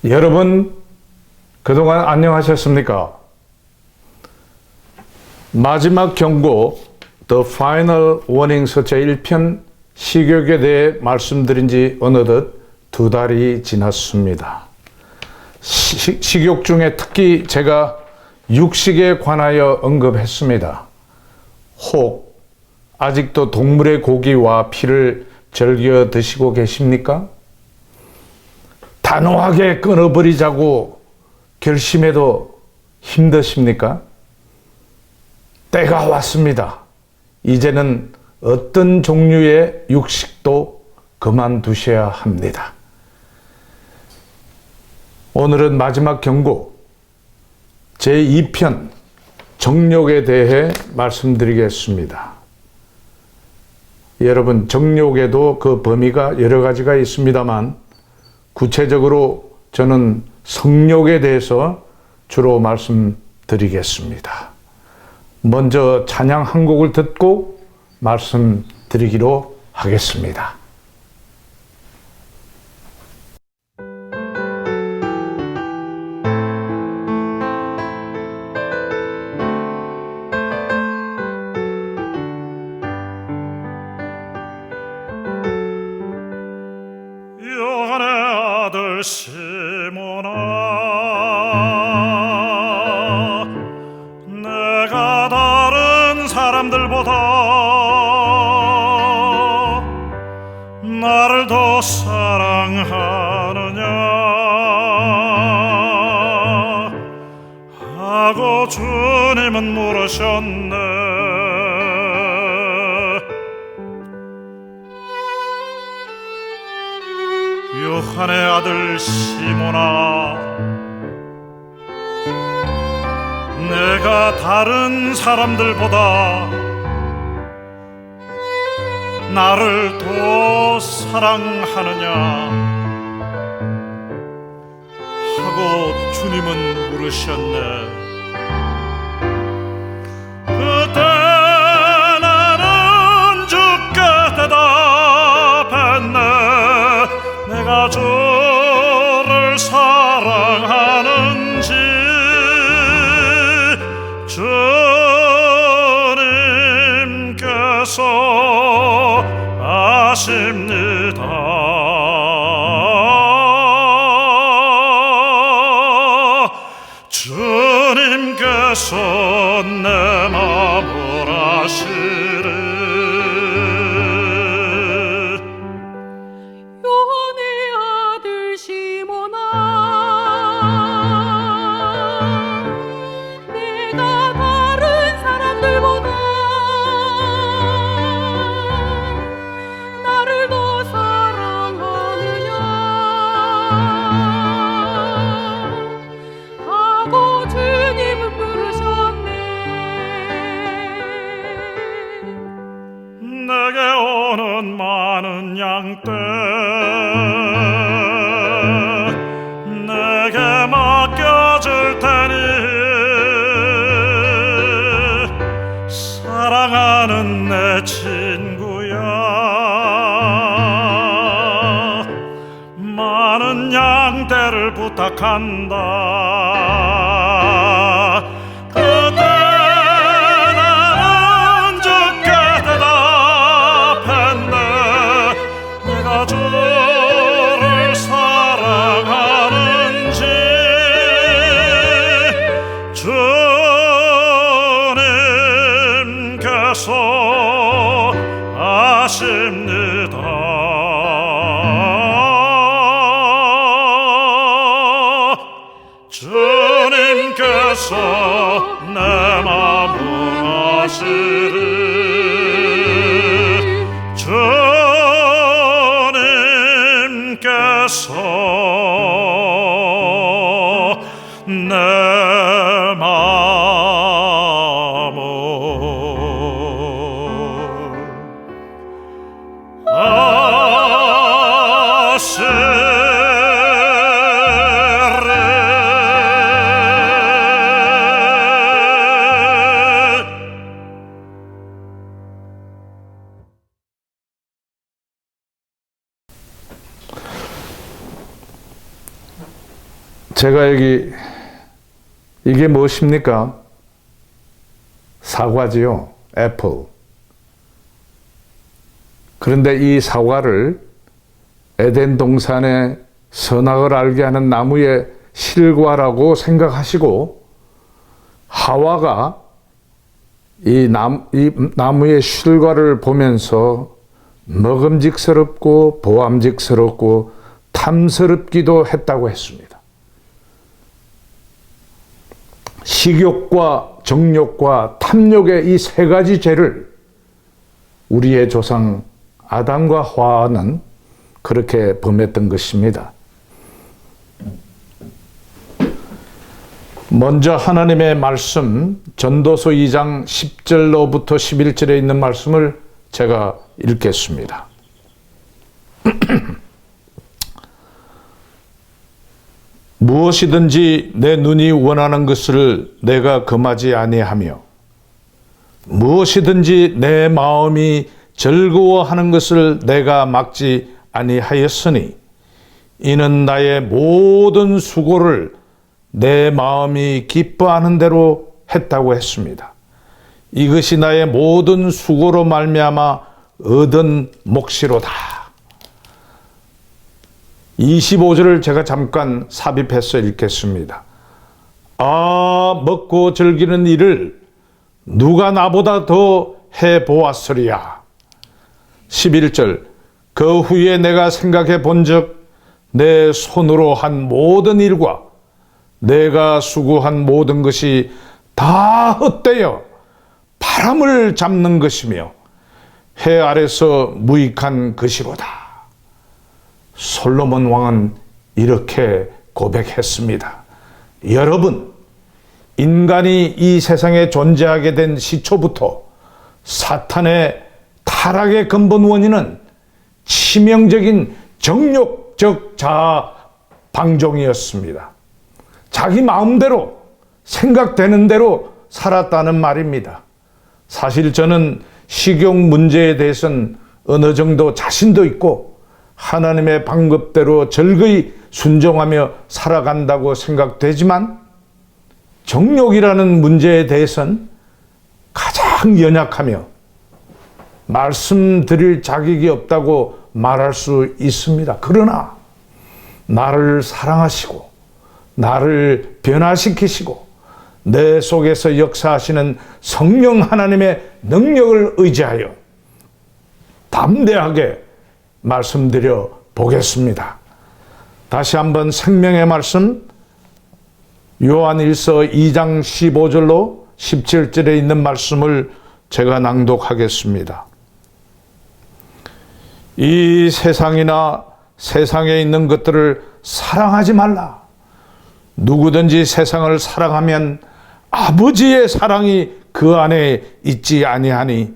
여러분, 그동안 안녕하셨습니까? 마지막 경고, The Final Warning 서체 1편 식욕에 대해 말씀드린 지 어느덧 2달이 지났습니다. 식욕 중에 특히 제가 육식에 관하여 언급했습니다. 혹 아직도 동물의 고기와 피를 즐겨 드시고 계십니까? 단호하게 끊어버리자고 결심해도 힘드십니까? 때가 왔습니다. 이제는 어떤 종류의 육식도 그만두셔야 합니다. 오늘은 마지막 경고 제2편 정욕에 대해 말씀드리겠습니다. 여러분, 정욕에도 그 범위가 여러 가지가 있습니다만 구체적으로 저는 성욕에 대해서 주로 말씀드리겠습니다. 먼저 찬양 한 곡을 듣고 말씀드리기로 하겠습니다. 요한의 아들 시몬아, 내가 다른 사람들보다 나를 더 사랑하느냐 하고 주님은 물으셨네. 요한의 아들 시몬아, 내가 다른 사람들보다 나를 더 사랑하느냐 하고 주님은 물으셨네. 그때 나는 주께 대답했네. 내가 주를 사랑하는지 주님께서 아십니다. 주님께서 내 마음을 아시리. 내게 오는 많은 양떼 내게 맡겨줄 테니 사랑하는 내 친구야, 많은 양떼를 부탁한다. 그때 나는 주께 대답했네. 내가 주를 사랑하는지 주님께서 아십니다. 주님께서 내 마음을 아시리. 주님께서 내 마음을 아시리. 제가 여기 이게 무엇입니까? 사과지요. 애플. 그런데 이 사과를 에덴 동산의 선악을 알게 하는 나무의 실과라고 생각하시고 하와가 이 나무의 실과를 보면서 먹음직스럽고 보암직스럽고 탐스럽기도 했다고 했습니다. 식욕과 정욕과 탐욕의 이 세 가지 죄를 우리의 조상 아담과 하와는 그렇게 범했던 것입니다. 먼저 하나님의 말씀 전도서 2장 10절로부터 11절에 있는 말씀을 제가 읽겠습니다. 무엇이든지 내 눈이 원하는 것을 내가 금하지 아니하며 무엇이든지 내 마음이 즐거워하는 것을 내가 막지 아니하였으니 이는 나의 모든 수고를 내 마음이 기뻐하는 대로 했다고 했습니다. 이것이 나의 모든 수고로 말미암아 얻은 몫이로다. 25절을 제가 잠깐 삽입해서 읽겠습니다. 아, 먹고 즐기는 일을 누가 나보다 더 해보았으리야. 11절 그 후에 내가 생각해 본즉 내 손으로 한 모든 일과 내가 수고한 모든 것이 다 헛되어 바람을 잡는 것이며 해 아래서 무익한 것이로다. 솔로몬 왕은 이렇게 고백했습니다. 여러분, 인간이 이 세상에 존재하게 된 시초부터 사탄의 타락의 근본 원인은 치명적인 정욕적 자아 방종이었습니다. 자기 마음대로 생각되는 대로 살았다는 말입니다. 사실 저는 식욕 문제에 대해서는 어느 정도 자신도 있고 하나님의 방법대로 절거히 순종하며 살아간다고 생각되지만 정욕이라는 문제에 대해서는 가장 연약하며 말씀드릴 자격이 없다고 말할 수 있습니다. 그러나 나를 사랑하시고 나를 변화시키시고 내 속에서 역사하시는 성령 하나님의 능력을 의지하여 담대하게 말씀드려 보겠습니다. 다시 한번 생명의 말씀 요한일서 2장 15절로 17절에 있는 말씀을 제가 낭독하겠습니다. 이 세상이나 세상에 있는 것들을 사랑하지 말라. 누구든지 세상을 사랑하면 아버지의 사랑이 그 안에 있지 아니하니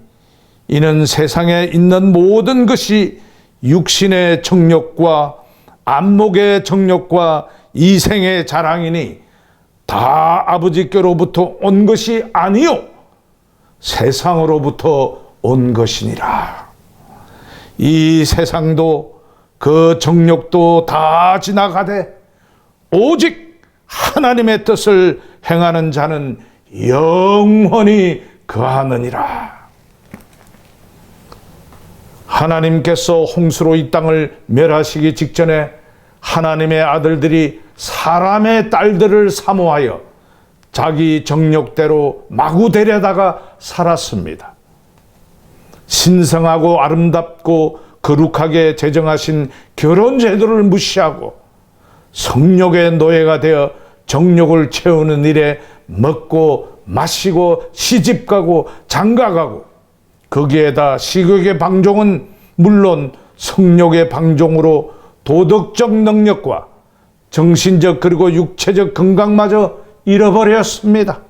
이는 세상에 있는 모든 것이 육신의 정욕과 안목의 정욕과 이생의 자랑이니 다 아버지께로부터 온 것이 아니요 세상으로부터 온 것이니라. 이 세상도 그 정욕도 다 지나가되 오직 하나님의 뜻을 행하는 자는 영원히 거하느니라. 하나님께서 홍수로 이 땅을 멸하시기 직전에 하나님의 아들들이 사람의 딸들을 사모하여 자기 정욕대로 마구 데려다가 살았습니다. 신성하고 아름답고 거룩하게 제정하신 결혼제도를 무시하고 성욕의 노예가 되어 정욕을 채우는 일에 먹고 마시고 시집가고 장가가고 거기에다 식욕의 방종은 물론 성욕의 방종으로 도덕적 능력과 정신적 그리고 육체적 건강마저 잃어버렸습니다.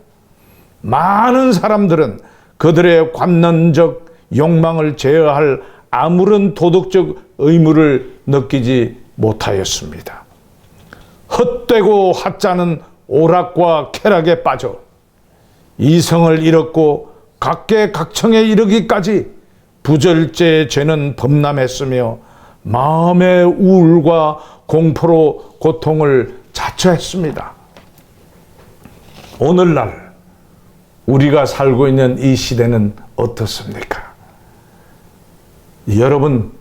많은 사람들은 그들의 관념적 욕망을 제어할 아무런 도덕적 의무를 느끼지 못하였습니다. 헛되고 하찮은 오락과 쾌락에 빠져 이성을 잃었고 각계각층에 이르기까지 부절제의 죄는 범람했으며 마음의 우울과 공포로 고통을 자처했습니다. 오늘날 우리가 살고 있는 이 시대는 어떻습니까? 여러분,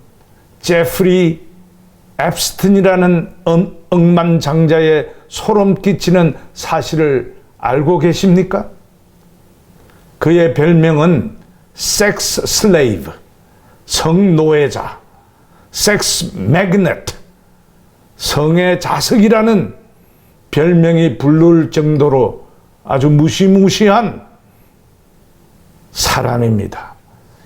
제프리 앱스틴이라는 억만장자의 소름 끼치는 사실을 알고 계십니까? 그의 별명은 섹스 슬레이브, 성노예자, 섹스 매그넷, 성의 자석이라는 별명이 부를 정도로 아주 무시무시한 사람입니다.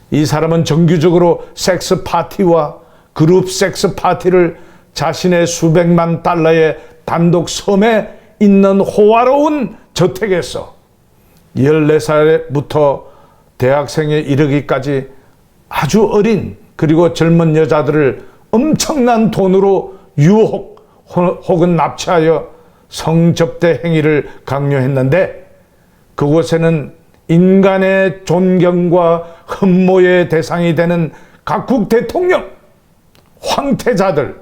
이 사람은 정기적으로 섹스 파티와 그룹 섹스 파티를 자신의 수백만 달러의 단독 섬에 있는 호화로운 저택에서 14살부터 대학생에 이르기까지 아주 어린 그리고 젊은 여자들을 엄청난 돈으로 유혹 혹은 납치하여 성접대 행위를 강요했는데, 그곳에는 인간의 존경과 흠모의 대상이 되는 각국 대통령, 황태자들,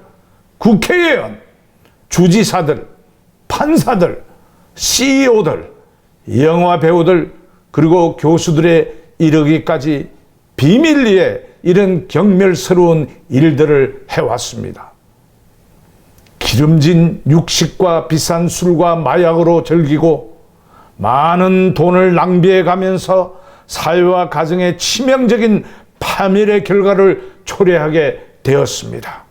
국회의원, 주지사들, 판사들, CEO들, 영화 배우들, 그리고 교수들에 이르기까지 비밀리에 이런 경멸스러운 일들을 해왔습니다. 기름진 육식과 비싼 술과 마약으로 즐기고 많은 돈을 낭비해 가면서 사회와 가정에 치명적인 파멸의 결과를 초래하게 되었습니다.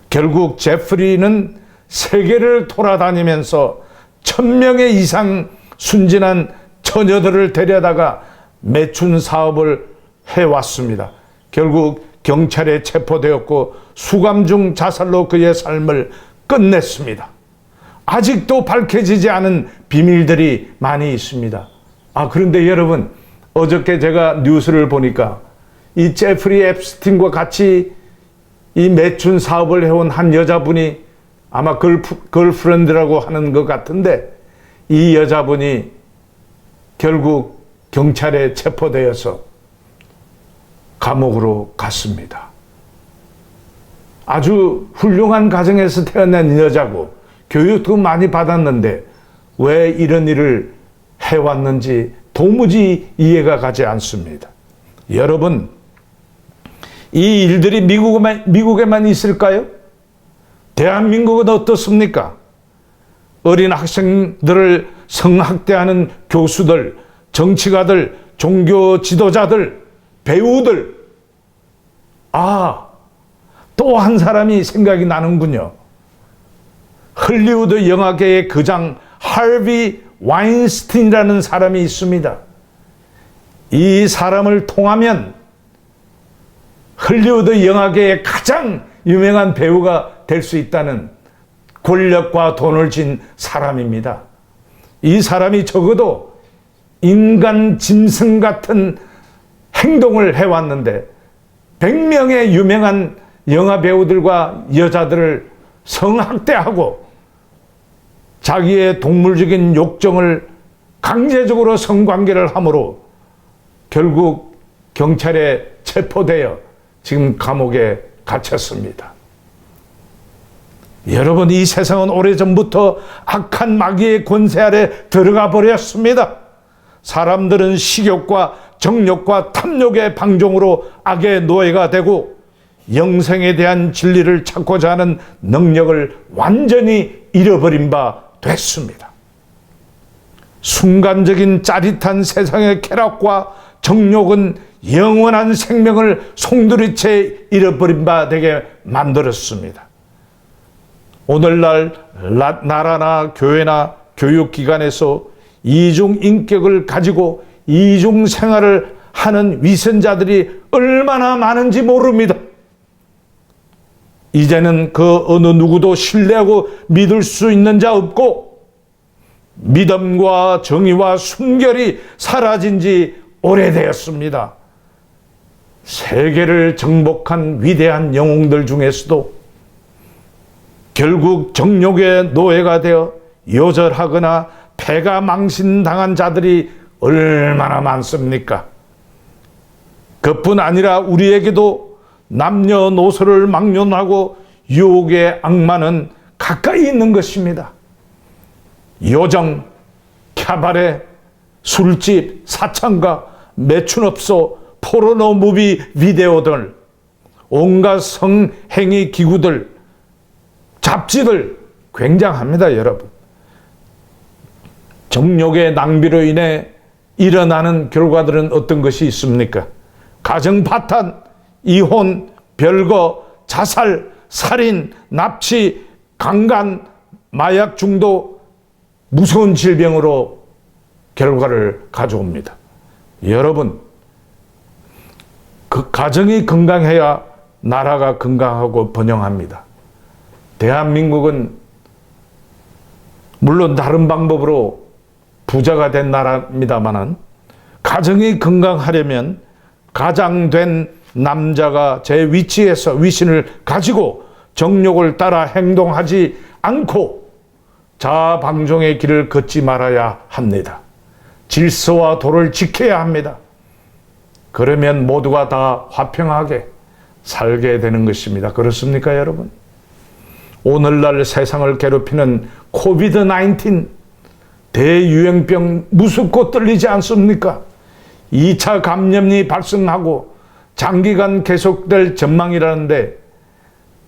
결국 제프리는 세계를 돌아다니면서 1000명의 이상 순진한 처녀들을 데려다가 매춘 사업을 해왔습니다. 결국 경찰에 체포되었고 수감 중 자살로 그의 삶을 끝냈습니다. 아직도 밝혀지지 않은 비밀들이 많이 있습니다. 그런데 여러분, 어저께 제가 뉴스를 보니까 이 제프리 앱스틴과 같이 이 매춘 사업을 해온 한 여자분이, 아마 걸프렌드라고 하는 것 같은데, 이 여자분이 결국 경찰에 체포되어서 감옥으로 갔습니다. 아주 훌륭한 가정에서 태어난 여자고 교육도 많이 받았는데 왜 이런 일을 해왔는지 도무지 이해가 가지 않습니다. 여러분, 이 일들이 미국에만 있을까요? 대한민국은 어떻습니까? 어린 학생들을 성학대하는 교수들, 정치가들, 종교 지도자들, 배우들. 또 한 사람이 생각이 나는군요. 헐리우드 영화계의 거장 하비 와인스틴이라는 사람이 있습니다. 이 사람을 통하면 헐리우드 영화계의 가장 유명한 배우가 될 수 있다는 권력과 돈을 진 사람입니다. 이 사람이 적어도 인간 짐승 같은 행동을 해왔는데 100명의 유명한 영화 배우들과 여자들을 성학대하고 자기의 동물적인 욕정을 강제적으로 성관계를 함으로 결국 경찰에 체포되어 지금 감옥에 갇혔습니다. 여러분, 이 세상은 오래전부터 악한 마귀의 권세 아래 들어가 버렸습니다. 사람들은 식욕과 정욕과 탐욕의 방종으로 악의 노예가 되고 영생에 대한 진리를 찾고자 하는 능력을 완전히 잃어버린 바 됐습니다. 순간적인 짜릿한 세상의 쾌락과 정욕은 영원한 생명을 송두리째 잃어버린 바 되게 만들었습니다. 오늘날 나라나 교회나 교육기관에서 이중 인격을 가지고 이중 생활을 하는 위선자들이 얼마나 많은지 모릅니다. 이제는 그 어느 누구도 신뢰하고 믿을 수 있는 자 없고 믿음과 정의와 순결이 사라진 지 오래되었습니다. 세계를 정복한 위대한 영웅들 중에서도 결국 정욕의 노예가 되어 요절하거나 패가 망신당한 자들이 얼마나 많습니까? 그뿐 아니라 우리에게도 남녀노소를 막론하고 유혹의 악마는 가까이 있는 것입니다. 요정, 캬바레, 술집, 사창가, 매춘업소, 포르노 무비 비디오들, 온갖 성행위 기구들, 잡지들 굉장합니다, 여러분. 정욕의 낭비로 인해 일어나는 결과들은 어떤 것이 있습니까? 가정 파탄, 이혼, 별거, 자살, 살인, 납치, 강간, 마약 중독, 무서운 질병으로 결과를 가져옵니다. 여러분, 그 가정이 건강해야 나라가 건강하고 번영합니다. 대한민국은 물론 다른 방법으로 부자가 된 나라입니다만은 가정이 건강하려면 가장된 남자가 제 위치에서 위신을 가지고 정욕을 따라 행동하지 않고 자아방종의 길을 걷지 말아야 합니다. 질서와 도를 지켜야 합니다. 그러면 모두가 다 화평하게 살게 되는 것입니다. 그렇습니까, 여러분? 오늘날 세상을 괴롭히는 코비드-19 대유행병 무섭고 떨리지 않습니까? 2차 감염이 발생하고 장기간 계속될 전망이라는데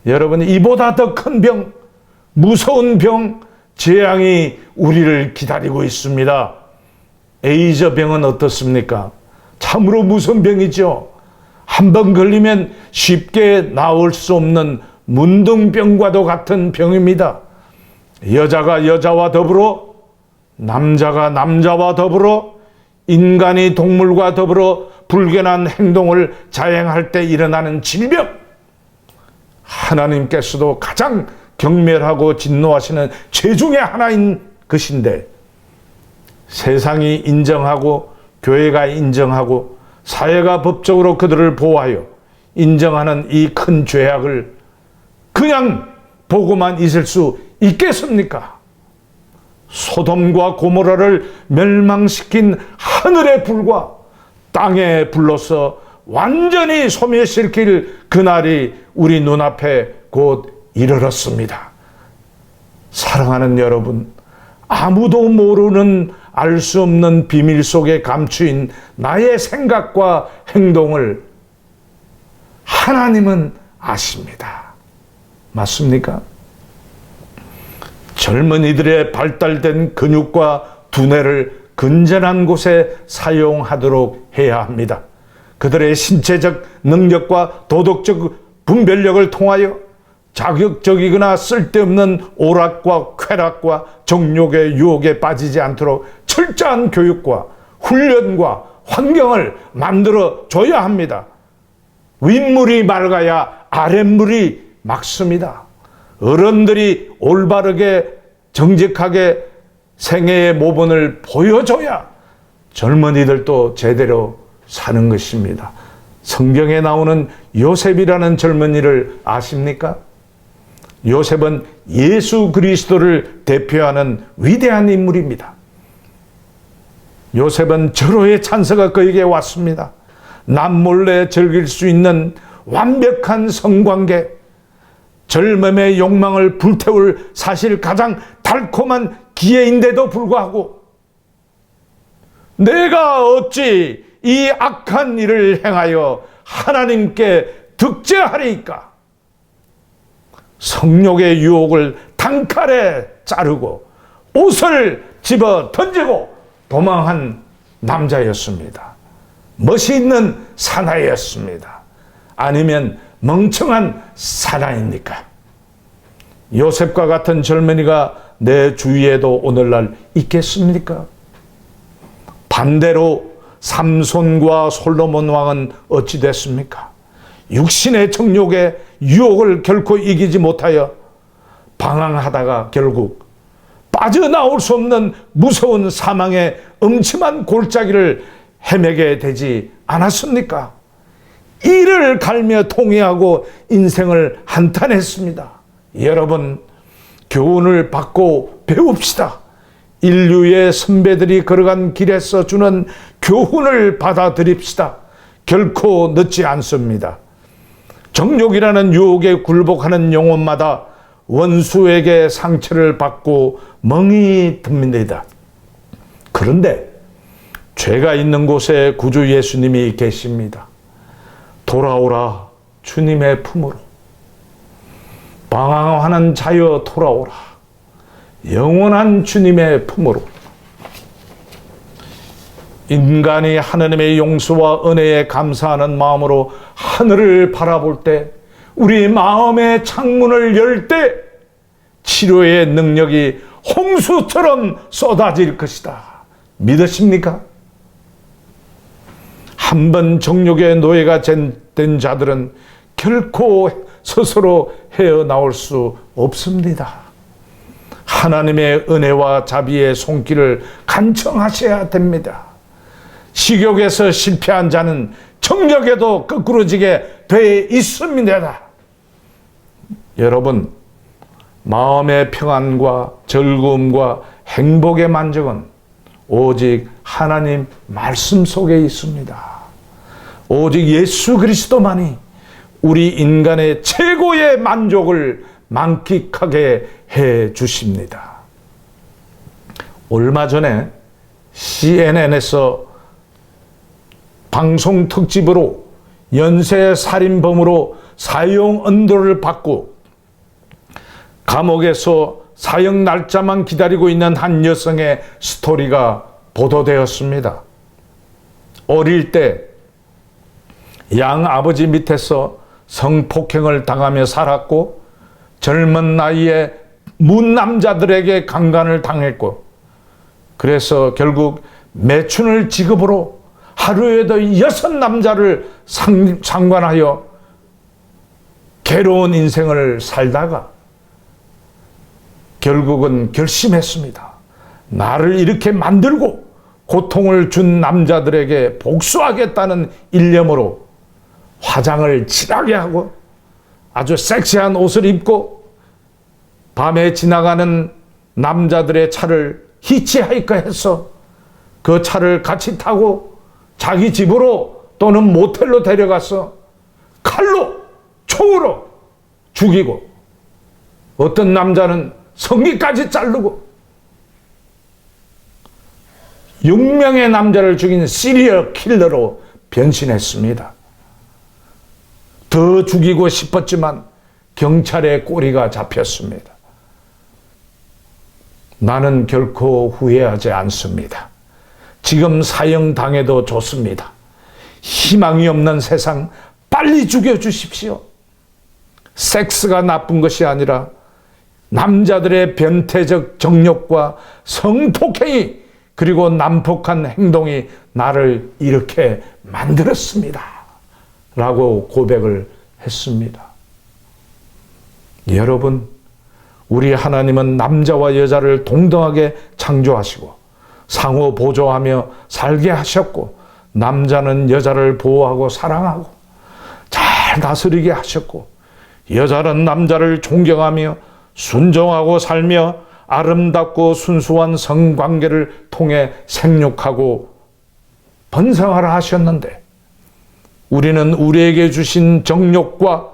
여러분, 이보다 더 큰 병, 무서운 병, 재앙이 우리를 기다리고 있습니다. 에이즈 병은 어떻습니까? 참으로 무서운 병이죠. 한번 걸리면 쉽게 나올 수 없는 문둥병과도 같은 병입니다. 여자가 여자와 더불어, 남자가 남자와 더불어, 인간이 동물과 더불어 불견한 행동을 자행할 때 일어나는 질병. 하나님께서도 가장 경멸하고 진노하시는 죄 중에 하나인 것인데 세상이 인정하고 교회가 인정하고 사회가 법적으로 그들을 보호하여 인정하는 이 큰 죄악을 그냥 보고만 있을 수 있겠습니까? 소돔과 고모라를 멸망시킨 하늘의 불과 땅의 불로서 완전히 소멸시킬 그날이 우리 눈앞에 곧 이르렀습니다. 사랑하는 여러분, 아무도 모르는 알 수 없는 비밀 속에 감추인 나의 생각과 행동을 하나님은 아십니다. 맞습니까? 젊은이들의 발달된 근육과 두뇌를 건전한 곳에 사용하도록 해야 합니다. 그들의 신체적 능력과 도덕적 분별력을 통하여 자극적이거나 쓸데없는 오락과 쾌락과 정욕의 유혹에 빠지지 않도록 철저한 교육과 훈련과 환경을 만들어 줘야 합니다. 윗물이 맑아야 아랫물이 맑습니다. 어른들이 올바르게 정직하게 생애의 모본을 보여줘야 젊은이들도 제대로 사는 것입니다. 성경에 나오는 요셉이라는 젊은이를 아십니까? 요셉은 예수 그리스도를 대표하는 위대한 인물입니다. 요셉은 절호의 찬스가 그에게 왔습니다. 남몰래 즐길 수 있는 완벽한 성관계, 젊음의 욕망을 불태울 사실 가장 달콤한 기회인데도 불구하고 내가 어찌 이 악한 일을 행하여 하나님께 득죄하리이까? 성욕의 유혹을 단칼에 자르고 옷을 집어 던지고 도망한 남자였습니다. 멋이 있는 사나이였습니다. 아니면 멍청한 사나이입니까? 요셉과 같은 젊은이가 내 주위에도 오늘날 있겠습니까? 반대로 삼손과 솔로몬 왕은 어찌 됐습니까? 육신의 정욕의 유혹을 결코 이기지 못하여 방황하다가 결국 빠져나올 수 없는 무서운 사망의 음침한 골짜기를 헤매게 되지 않았습니까? 이를 갈며 통회하고 인생을 한탄했습니다. 여러분, 교훈을 받고 배웁시다. 인류의 선배들이 걸어간 길에서 주는 교훈을 받아들입시다. 결코 늦지 않습니다. 정욕이라는 유혹에 굴복하는 영혼마다 원수에게 상처를 받고 멍이 듭니다. 그런데 죄가 있는 곳에 구주 예수님이 계십니다. 돌아오라 주님의 품으로. 방황하는 자여 돌아오라. 영원한 주님의 품으로. 인간이 하나님의 용서와 은혜에 감사하는 마음으로 하늘을 바라볼 때, 우리 마음의 창문을 열 때 치료의 능력이 홍수처럼 쏟아질 것이다. 믿으십니까? 한번 정욕의 노예가 된 자들은 결코 스스로 헤어나올 수 없습니다. 하나님의 은혜와 자비의 손길을 간청하셔야 됩니다. 식욕에서 실패한 자는 정욕에도 거꾸러지게 돼 있습니다. 여러분, 마음의 평안과 즐거움과 행복의 만족은 오직 하나님 말씀 속에 있습니다. 오직 예수 그리스도만이 우리 인간의 최고의 만족을 만끽하게 해 주십니다. 얼마 전에 CNN에서 방송 특집으로 연쇄 살인범으로 사형 언도를 받고 감옥에서 사형 날짜만 기다리고 있는 한 여성의 스토리가 보도되었습니다. 어릴 때 양아버지 밑에서 성폭행을 당하며 살았고, 젊은 나이에 문남자들에게 강간을 당했고, 그래서 결국 매춘을 직업으로 하루에도 6 남자를 상관하여 괴로운 인생을 살다가 결국은 결심했습니다. 나를 이렇게 만들고 고통을 준 남자들에게 복수하겠다는 일념으로 화장을 진하게 하고 아주 섹시한 옷을 입고 밤에 지나가는 남자들의 차를 히치하이커해서 그 차를 같이 타고 자기 집으로 또는 모텔로 데려가서 칼로, 총으로 죽이고, 어떤 남자는 성기까지 자르고 6명의 남자를 죽인 시리얼 킬러로 변신했습니다. 더 죽이고 싶었지만 경찰의 꼬리가 잡혔습니다. 나는 결코 후회하지 않습니다. 지금 사형당해도 좋습니다. 희망이 없는 세상 빨리 죽여주십시오. 섹스가 나쁜 것이 아니라 남자들의 변태적 정욕과 성폭행이 그리고 난폭한 행동이 나를 이렇게 만들었습니다. 라고 고백을 했습니다. 여러분, 우리 하나님은 남자와 여자를 동등하게 창조하시고 상호 보조하며 살게 하셨고, 남자는 여자를 보호하고 사랑하고 잘 다스리게 하셨고, 여자는 남자를 존경하며 순종하고 살며 아름답고 순수한 성관계를 통해 생육하고 번성하라 하셨는데, 우리는 우리에게 주신 정욕과,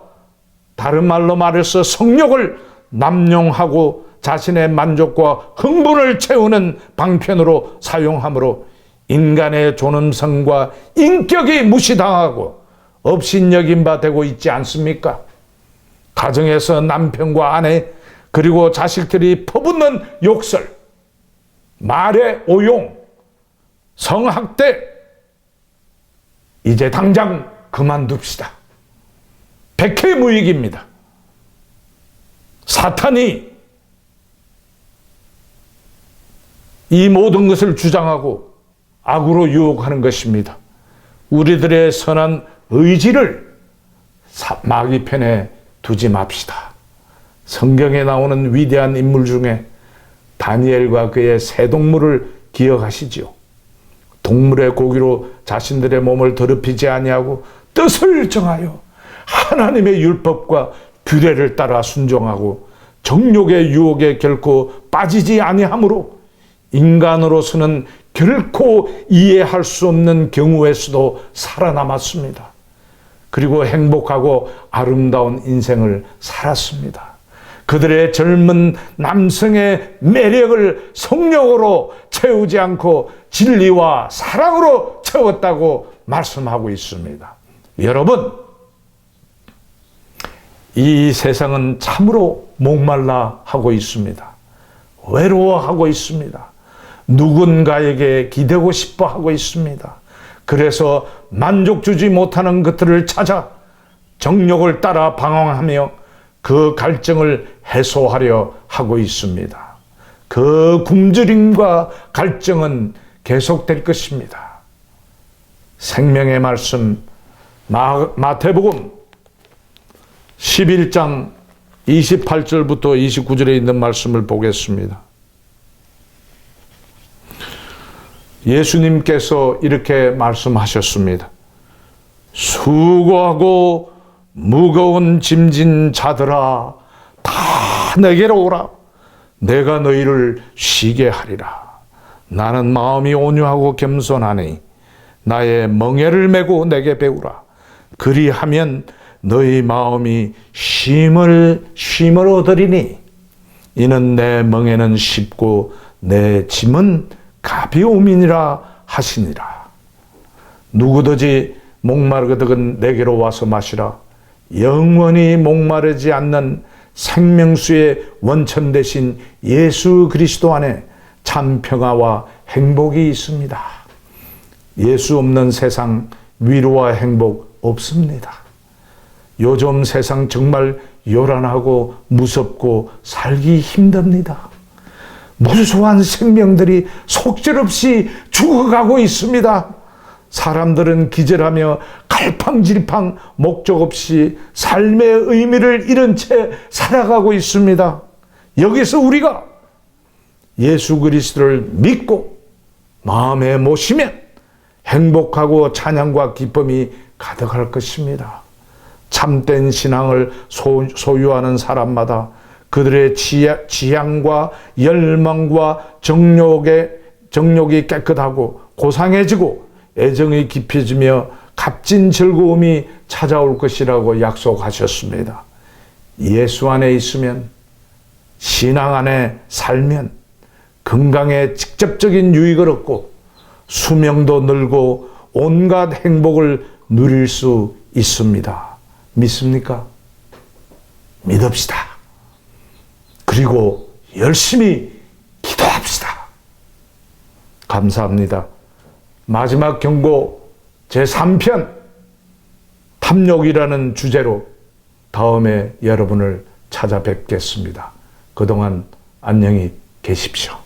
다른 말로 말해서 성욕을 남용하고 자신의 만족과 흥분을 채우는 방편으로 사용함으로 인간의 존엄성과 인격이 무시당하고 업신여김바 되고 있지 않습니까? 가정에서 남편과 아내 그리고 자식들이 퍼붓는 욕설, 말의 오용, 성학대, 이제 당장 그만둡시다. 백해무익입니다. 사탄이 이 모든 것을 주장하고 악으로 유혹하는 것입니다. 우리들의 선한 의지를 마귀 편에 두지 맙시다. 성경에 나오는 위대한 인물 중에 다니엘과 그의 새 동물을 기억하시지요. 동물의 고기로 자신들의 몸을 더럽히지 아니하고 뜻을 정하여 하나님의 율법과 규례를 따라 순종하고 정욕의 유혹에 결코 빠지지 아니하므로 인간으로서는 결코 이해할 수 없는 경우에서도 살아남았습니다. 그리고 행복하고 아름다운 인생을 살았습니다. 그들의 젊은 남성의 매력을 성령으로 채우지 않고 진리와 사랑으로 채웠다고 말씀하고 있습니다. 여러분, 이 세상은 참으로 목말라 하고 있습니다. 외로워하고 있습니다. 누군가에게 기대고 싶어 하고 있습니다. 그래서 만족 주지 못하는 것들을 찾아 정욕을 따라 방황하며 그 갈증을 해소하려 하고 있습니다. 그 굶주림과 갈증은 계속될 것입니다. 생명의 말씀 마태복음 11장 28절부터 29절에 있는 말씀을 보겠습니다. 예수님께서 이렇게 말씀하셨습니다. 수고하고 무거운 짐진 자들아, 다 내게로 오라. 내가 너희를 쉬게 하리라. 나는 마음이 온유하고 겸손하니 나의 멍에를 메고 내게 배우라. 그리하면 너희 마음이 쉼을 얻으리니 이는 내 멍에는 쉽고 내 짐은 가벼움이니라 하시니라. 누구든지 목마르거든 내게로 와서 마시라. 영원히 목마르지 않는 생명수의 원천 대신 예수 그리스도 안에 참 평화와 행복이 있습니다. 예수 없는 세상 위로와 행복 없습니다. 요즘 세상 정말 요란하고 무섭고 살기 힘듭니다. 무수한 생명들이 속절없이 죽어가고 있습니다. 사람들은 기절하며 갈팡질팡 목적 없이 삶의 의미를 잃은 채 살아가고 있습니다. 여기서 우리가 예수 그리스도를 믿고 마음에 모시면 행복하고 찬양과 기쁨이 가득할 것입니다. 참된 신앙을 소유하는 사람마다 그들의 지향과 열망과 정욕이 깨끗하고 고상해지고 애정이 깊어지며 값진 즐거움이 찾아올 것이라고 약속하셨습니다. 예수 안에 있으면, 신앙 안에 살면 건강에 직접적인 유익을 얻고 수명도 늘고 온갖 행복을 누릴 수 있습니다. 믿습니까? 믿읍시다. 그리고 열심히 기도합시다. 감사합니다. 마지막 경고 제3편 탐욕이라는 주제로 다음에 여러분을 찾아뵙겠습니다. 그동안 안녕히 계십시오.